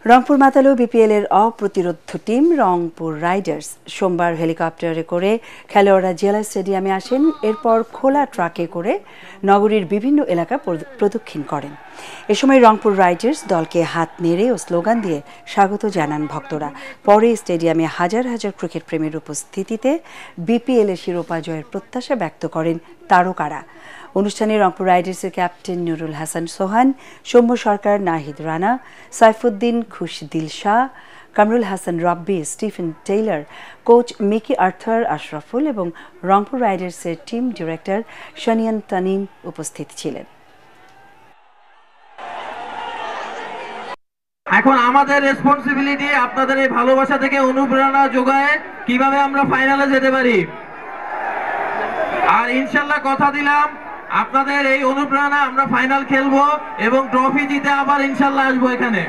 Rangpur মাতালো বিপিএল-এর অপ্রতিরোধ্য team Rangpur Riders সোমবার হেলিকপ্টারে করে খেলোয়াড়রা জেলা স্টেডিয়ামে আসেন। এরপর খোলা ট্রাকে করে নগরীর বিভিন্ন এলাকা প্রদক্ষিণ করেন। এ সময় রংপুর রাইডার্স দলকে হাত নেড়ে ও স্লোগান দিয়ে স্বাগত জানান ভক্তরা। পরে স্টেডিয়ামে হাজার হাজার ক্রিকেট প্রেমীর উপস্থিতিতে বিপিএল-এর শিরোপা জয়ের প্রত্যাশা ব্যক্ত করেন তারকারা। অনুষ্ঠানে রংপুর রাইডার্সের captain Nurul Hasan Sohan, Soumya Sarkar, Nahid Rana, Saifuddin, Khushdil Shah, Kamrul Hasan Rabbi, Stephen Taylor, coach Mickey Arthur, Ashraful এবং রংপুর রাইডার্সের টিম ডিরেক্টর শানিয়ান তানিম উপস্থিত ছিলেন। এখন আমাদের রেসপন্সিবিলিটি আপনাদের এই ভালোবাসা থেকে অনুপ্রেরণা যোগায় কিভাবে আমরা ফাইনালে যেতে পারি। আর ইনশাল্লাহ কথা দিলাম আপনাদের এই অনুপ্রেরণা আমরা ফাইনাল খেলবো এবং ট্রফি জিতে আবার ইনশাল্লাহ আসবো এখানে।